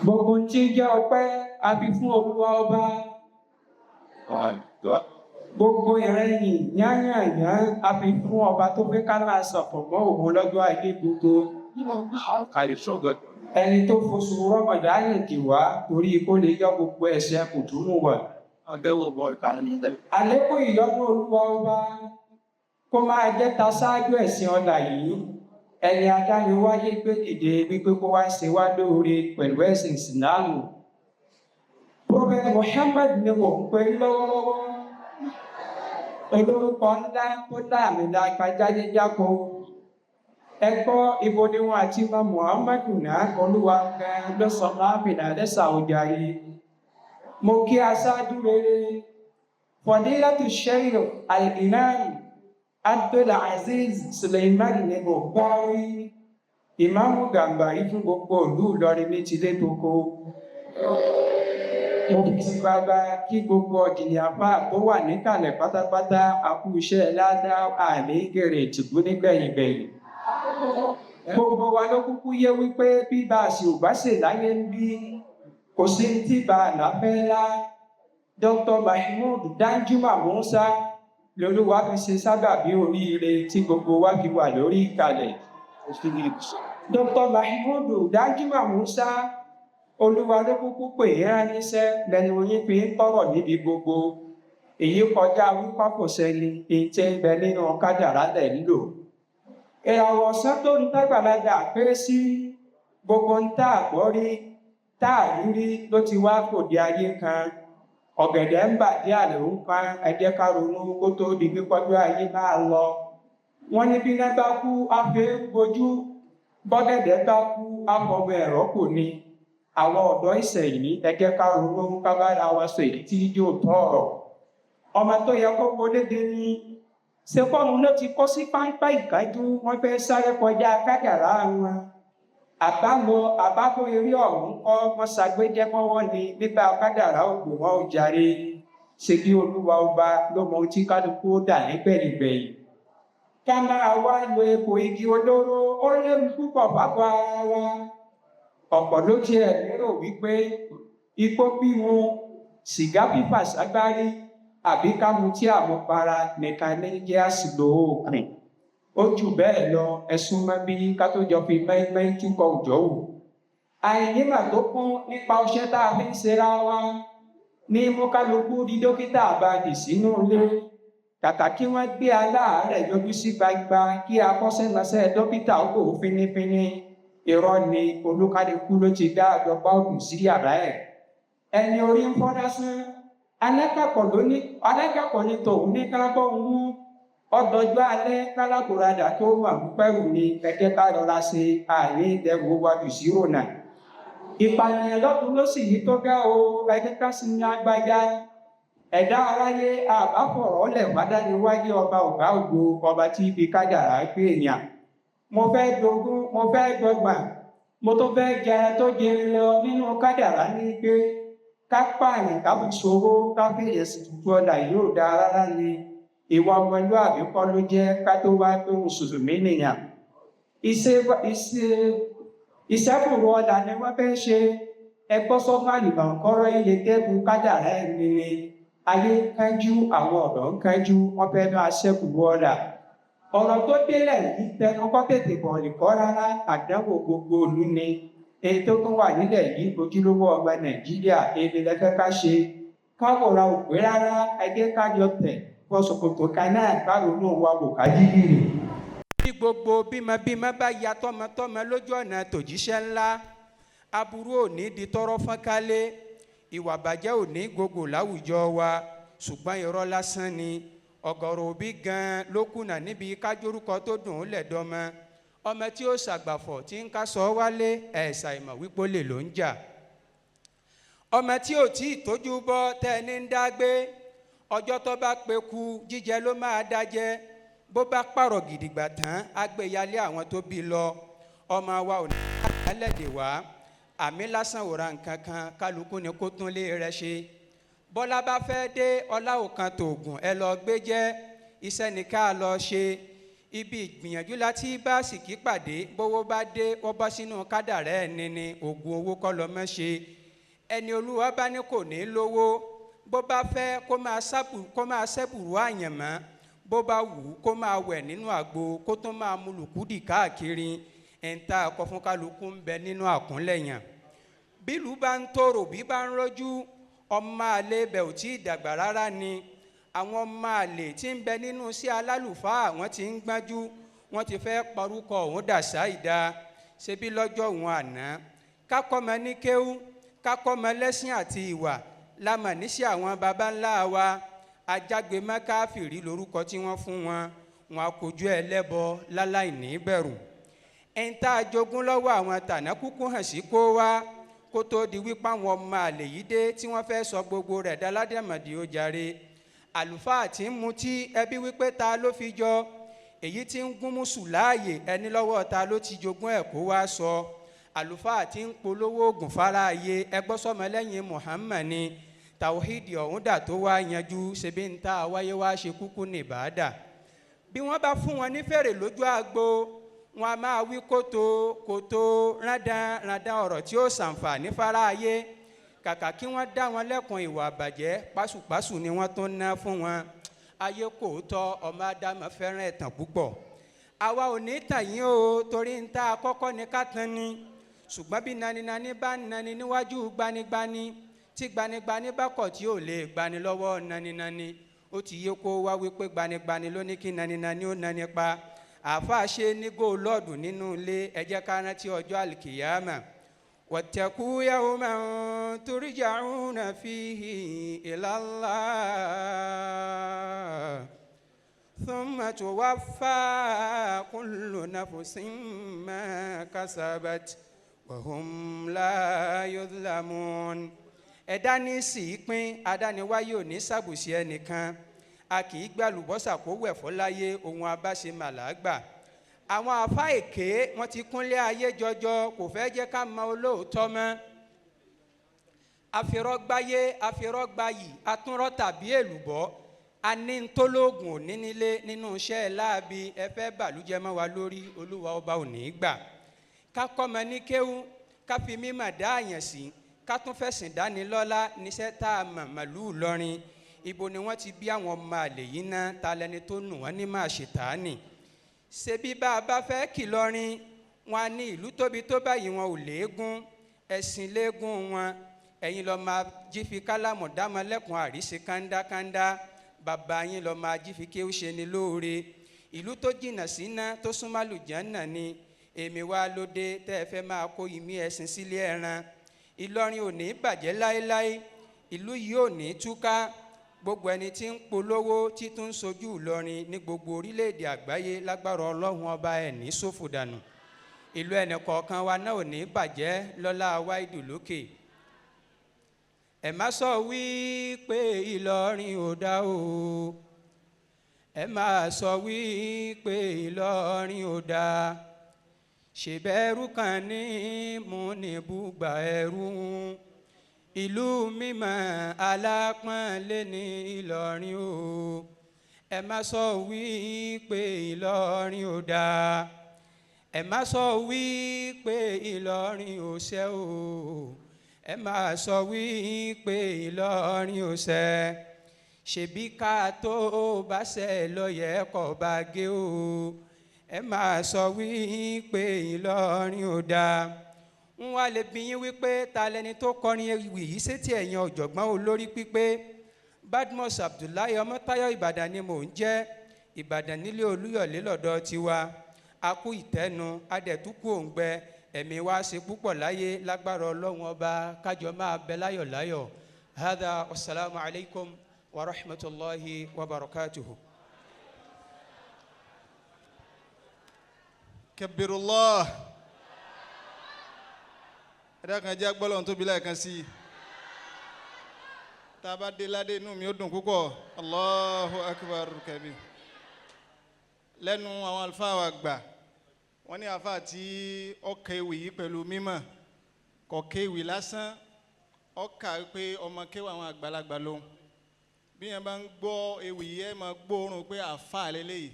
Gbogbo tí ń jẹ́ ọpẹ́ a fi fún Olúwa ọba. Gbogbo ìrẹ̀yìn yányànyán a fi fún ọba tó fẹ́ ká máa sọ̀pọ̀ mọ́ òun lọ́jọ́ ayé gbogbo. Ẹni tó foṣù Rọ́mọdáánì dì wá torí kó lè yọ gbogbo ẹ̀ṣẹ̀ kùtùmù wá. Àlékún ìyọ́nú Olúwa ọba kó máa jẹ́ ta ṣáájú ẹ̀sìn ọ̀la yìí. Ẹni adániwáyé gbé dìde wípé kó wá ṣe wá lóore pẹ̀lú ẹ̀sìn Ìsìlámù. Prophet Muhammad ni mò ń pè lọ́wọ́lọ́wọ́. Olórúkọ ńlá tó láàmì lágbájáde jáko. Ẹ gbọ́ ibo ni wọn àti Imam Muhammadu náà Olúwa gan ló sọ láàmìnà lẹ́sà ọjà yìí. Mo kí aṣáájú rere Fadilatu Sheikh Al-Imam Abdul Aziz Suleiman ni mo gbọ́ rí. Ìmáàmù Gàmbàrí fún gbogbo ìlú Ìlọrin ní tilé toko. Mo fi bàbá kí gbogbo ọ̀dìnì àfà tó wà níkàlẹ̀ pátápátá àkú iṣẹ́ ládàá àmì gèrè tìbú nígbẹ̀yìngbẹ̀yìn. Gbogbo wa ló kúkú yé wípé bí bá a sì ò bá ṣe láyé ń bí kò sí tí bá a láfẹ́ lá. Dr. Mahmood Danjuma Musa lolúwa fi ṣe sábàbí oríire tí gbogbo wa fi wà lórí ìkàlẹ̀. Dr. Mahmood Danjuma Musa Olúwa ló kúkú pè é ránníṣẹ́ lẹ́nu oyin fi ń tọrọ níbi gbogbo. Èyí kọjá wípé kò sẹ́ni ètè ń bẹ nínú kádàrá lẹ̀ nílò. Ìràwọ̀ ọ̀sán tó ń tágbàlagbà pé sí gbogbo ń tà àgbọ́rí tá àrírí ló ti wá kòdì ayé kan. Ọ̀gẹ̀dẹ̀ ń bàjẹ́ àlè ń pa ẹ̀jẹ̀ ká ronú kó tó di pípọ́jú ayé máa lọ. Wọ́n ní bí iná bá kú afẹ́ gbojú, bọ́gẹ̀dẹ̀ bá kú afọwọ́ ẹ̀rọ kò ní. Àwọn ọ̀dọ́ ìsẹ̀yìn ẹ̀jẹ̀ ká ronú ká bá ra wa sọ èyí tí yóò tọ́ ọ̀rọ̀. Ọmọ tó yẹ kó gbódédé ní ṣekọ́nu ló ti kó sí páńpá ìkájú wọ́n fẹ́ sáré kọjá kádàrá wọn. Àbábọ̀ eré ọ̀hún kọ́ wọ́n ṣàgbéjẹ́ mọ́wọ́ ni nípa kádàrá ògbò wọn ò jàre. Ṣé bí Olúwa ọba ló mọ ohun tí kálukú dà nígbẹ̀yìngbẹ̀yìn. Ká máa wá lo epo igi olóró ó léwu púpọ̀ fáfọ ara wa. Ọ̀pọ̀ ló tiẹ̀ lérò wípé igbó mímu, sìgá fífà ságbárí àbí ká mu tí àmupara nìkan ní jẹ́ àsìlò òògùn. Ó jù bẹ́ẹ̀ lọ ẹ̀sùn mọ́ bí ká tó jọ fi mẹ́ẹ́mẹ́ẹ́ túkọ̀ òjò wò. Àìnímọ̀ tó kún nípa ọṣẹ tá a fi ń ṣera wa ní mú kálukú di dókítà àbàdì sínú ilé. Kàkà kí wọ́n gbé aláàárẹ̀ yọjú sí gbangba kí akọ́ṣẹ́mọṣẹ́ dókítà ó kò fínífíní. Irọ́ ni olúkálukú ló ti dá àjọpá ògùn sí yàrá ẹ̀. Ẹni orí ń fọ́ lásán. Alákàkọ̀ ní tòun ní kálábọ̀ ń wú. Ọdọjọ́ alẹ́ kálákòradà tó wà púpẹ̀rù ni kẹ̀kẹ́ ká rọra ṣe àìní ìdẹ́rù wájú sí rònà. Ìpànìyàn lọ́dún ló sì yí tó gá o ẹgbẹ́ ká sí ní agbájá. Ẹ̀dá aráyé àbáfọ̀rọ̀ lẹ̀ wádániwáyé ọba ọ̀gá ògo ọba tí ibi kádàrá gbé èèyàn. Mo fẹ́ dogún, mo fẹ́ dọgbọ̀n, mo tó fẹ́ jẹ tó jẹ lọ nínú kádàrá ní pé ká pààyàn ká fi ṣòro ká fèrè sí tuntun ọ̀la yóò dáa rárá ni. Ìwà ọmọlúwàbí kọ́ ló jẹ́ ká tó wá pé mùsùlùmí nìyàn. Ìṣẹ́kùrù ọ̀la ni wọ́n fẹ́ ṣe. Ẹgbọ́ sọ́fà nìkan kọ́rọ́ ilé kẹ́kùn kádàrá ẹ̀mí ni. Ayé ń kánjú, àwọn ọ̀dọ́ ń kánjú, wọ́n fẹ́ máa ṣẹ́kùrù ọ̀la. Ọ̀rọ̀ tó délẹ̀ yìí tẹnu kọ́ tètè bọ̀ nìkọ́ rárá àdánwò gbogbo òlu ni. Èyí tó tún wà nílẹ̀ yìí ojúlówó ọmọ Nàìjíríà èdè lẹ́fẹ́ ká ṣe. Káwòrán òpè rárá ẹgbẹ́ kájọ tẹ̀ fọ́sọ̀kòtò kan náà báwo ló wà wò ká yíyí. Bí gbogbo bímọ bá ya tọmọtọmọ lójú ọ̀nà tòjíṣẹ́ ńlá, aburú òní di tọrọ fọ́nkálé, ìwà bàjẹ́ òní gbogbo láwùjọ wa, ṣùgbọ́n irọ́ lásán ni. Ọ̀gọ̀rọ̀ òbí gan ló kùnà níbi kájórúkọ tó dùn ún lẹ̀dọ́mọ. Ọmọ tí ó ṣàgbàfọ̀ tí ń ká sọ wálé ẹ̀ṣà ìmọ̀ wípé lè ló ń jà. Ọmọ tí ò tí ì tójú bọ́ tẹ́ ní ń dágbé, ọjọ́ tó bá peku jíjẹ ló máa dájẹ́. Bó bá pààrọ̀ gidigba tán á gbé yálé àwọn tó bí lọ. Ọmọ wa ò ní àlẹ́dẹ̀ wá, àmì lásán ò ra nǹkan kan kálukú ni kó tún lé rẹ ṣe. Bọ́lá bá fẹ́ dé ọlá òkan tòògùn ẹ lọ gbé jẹ́, iṣẹ́ ni ká lọ ṣe. ibi ìgbìyànjú láti bá sìkì pàdé bówó bá dé ó bọ́ sínú kádàrá ẹni ni oògùn owó kọ́ lọ mọ́ ṣe ẹni olúwa bá ní kò ní lówó bó bá fẹ́ kó máa ṣẹ́bùrú àyànmọ́ bó bá wù ú kó máa wẹ̀ nínú àgbo kó tó máa mu lùkúdì káàkiri ẹ̀ńtà ọkọ̀ fún kálukú ń bẹ nínú àkúnlẹ̀yàn bílù bá ń tòrò bí bá ń rọ́jú ọmọ àlè bẹ̀ ò tí ì dàgbà rárá ni àwọn ọmọ àlè tí ń bẹ nínú sí alálùfáà wọ́n ti ń gbájú wọ́n ti fẹ́ parúkọ òun dàsá ìdá ṣebí lọ́jọ́ òun àná kákọ́mọ ní kéwú kákọ́mọ lẹ́sìn àti ìwà lámà níṣẹ́ àwọn baba ńlá wa ajágbe mẹ́káfìrí lórúkọ tí wọ́n fún wọn wọn àkójú ẹlẹ́bọ láláì ní bẹ̀rù ẹ̀ńtà jogún lọ́wọ́ àwọn tàná kúkú hàn sí kó wá kó tó di wípé àwọn ọmọ àlè yìí dé tí wọ́n fẹ́ sọ gbogbo rẹ̀ dáládẹ́mọ̀dì ó jàre àlùfáà tí ń mutí ẹbí wípé ta ló fi jọ èyí tí ń gún mùsù láàyè ẹni lọ́wọ́ ta ló ti jogún ẹ̀ kó wá sọ àlùfáà tí ń polówó oògùn fáráyé ẹgbọ́sọmọlẹ́yìn Muhammad ni tàwíìdì ọ̀hún dà tó wá yanjú ṣebí ń ta wáyé wá ṣe kúkú ní ìbàdà bí wọ́n bá fún wọn ní fèrè lójú àgbo wọn a máa wí kótó rándan ọ̀rọ̀ tí ó ṣàǹfààní fáráyé kàkà kí wọ́n dá wọn lẹ́kùn ìwà àbàjẹ́ pásùpásù ni wọ́n tún ná fún wọn ayé kò tọ́ ọmọ ádámọ̀ fẹ́ràn ẹ̀tàn púpọ̀ àwa ò ní tàn yín o torí ń ta àkọ́kọ́ ní ká tán ni ṣùgbọ́n bí naninani bá ń nani níwájú gbanigbani tí gbanigbani bá kọ̀ tí ò lè gbani lọ́wọ́ naninani ó ti yé kó wá wípé gbanigbani ló ní kí naninani ó nani pa àáfàá ṣe ní góòlọ́ọ̀dù nínú ilé ẹ jẹ́ ká rántí ọjọ́ àlìkìyàmà واتقوا يوما ترجعون فيه إلى الله ثم توفى كل نفس ما كسبت وهم لا يظلمون ẹ̀dá ní sì pín adániwáyé ò ní ṣàbùsí ẹnìkan a kì í gbàlùbọ́sà kó wẹ̀fọ́ láyé ohun abáṣe màlágbà àwọn àfá èké wọ́n ti kúnlé ayé jọjọ kò fẹ́ jẹ́ ká mọ olóòótọ́ mọ́ afirọ́gbáyé afirọ́gbayì atúnrọ́ tàbí èlùbọ́ anítólógùn òní nílé nínú iṣẹ́ láabi ẹ fẹ́ bàlújẹ́ mọ́ wa lórí olúwa ọba ò ní gbà ká kọ́mọ ní kéwú ká fi mímọ̀ dá àyàn sí ká tún fẹ̀sìn dánilọ́lá níṣẹ́ tá a mọ̀ màlúù lọ́rin ibo ni wọ́n ti bí àwọn ọmọ àlè yìí ná ta lẹni tó nù wọ́n ní máa ṣètánì ṣebí bá a bá fẹ́ kì lọ́rin wọn ní ìlú tóbi tó báyìí wọn ò léegun ẹ̀sìn léegun wọn ẹ̀yin lọ́ọ́ máa jí fi kálámù dámọ́lẹ́kùn àríṣe kándá bàbá yín lọ́ọ́ máa jí fi kéwú ṣe ni lóore ìlú tó jìnnà síná tó súnmọ́ àlùjánnà ni èmi wá lóde tẹ́ ẹ fẹ́ máa kó ìmí ẹ̀sìn sílé ẹran Ìlọrin ò ní bàjẹ́ láéláé ìlú yìí ò ní túká gbogbo ẹni tí ń polówó tí tún ń sojú Ìlọrin ní gbogbo orílẹ̀-èdè àgbáyé lágbára Ọlọ́run ọba ẹ̀ ní ṣòfò dànù ìlú ẹnì kọ̀ọ̀kan wa náà ò ní bàjẹ́ lọ́lá wáìdù lókè ẹ má sọ wí pé Ìlọrin ò dá o ẹ má sọ wí pé Ìlọrin ò dá ṣèbẹ̀rù kan ní múnibùgbà ẹrú ìlú mímọ́ alápọ̀nlé ní Ìlọrin o ẹ má sọ wí pé Ìlọrin ò dáa ẹ má sọ wí pé Ìlọrin ò ṣẹ́ o ẹ má sọ wí pé Ìlọrin ò ṣẹ́ ṣebí ká tó bá ṣẹ́ lọ́yẹ̀ kọ́ bá gé o ẹ má sọ wí pé Ìlọrin ò dáa ń wá lè bí yín wípé ta lẹni tó kọrin ewì yìí sétí ẹ̀yin ọ̀jọ̀gbọ́n olórí pípé Badmus Abdullahi Ọmọ́táyọ̀ Ìbàdàn ni mò ń jẹ́ Ìbàdàn nílé Olúyọ̀lé lọ́dọ̀ tiwa a kú ìtẹ́nu adẹ̀túkú òǹgbẹ ẹ̀mí wa ṣe púpọ̀ láyé lágbára Ọlọ́run ọba kájọ máa bẹ láyọ̀láyọ̀ hadha wasalaamu alaykum wa rahmatulahi wa barakatuhu. Kabirullah. Ẹ̀dá kan jẹ́ agbọ́lọ́run tóbi lẹ́ẹ̀kan sí i tá a bá dé ládé inú mi ó dùn púpọ̀ Allahu akbar kabir lẹ́nu àwọn àlùfáà wa gbà wọ́n ní àlùfáà tí ó kéwì yìí pẹ̀lú mímọ̀ kò kéwì lásán ó kà pé ọmọ kéwì àwọn àgbàlagbà lòun bí yẹn bá ń gbọ́ ewì yìí ẹ máa gbóòórùn pé àfáà lélẹ́yìí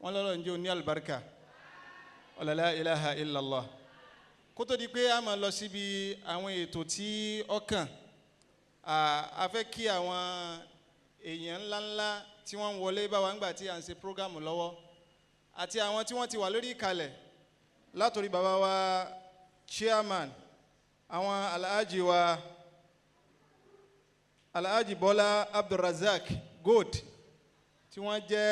wọ́n lọ́rọ̀ ń jẹ́ oní àlùbáríkà la ilaha illallah. Kó tó di pé a máa lọ síbi àwọn ètò tí ọkàn a fẹ́ kí àwọn èèyàn ńláńlá tí wọ́n ń wọlé bá wa ńgbà tí à ń ṣe prógámù lọ́wọ́ àti àwọn tí wọ́n ti wà lórí ìkàlẹ̀ látòrí bàbá wa chairman àwọn alhaji Bọ́lá Abdulrazak Gold tí wọ́n jẹ́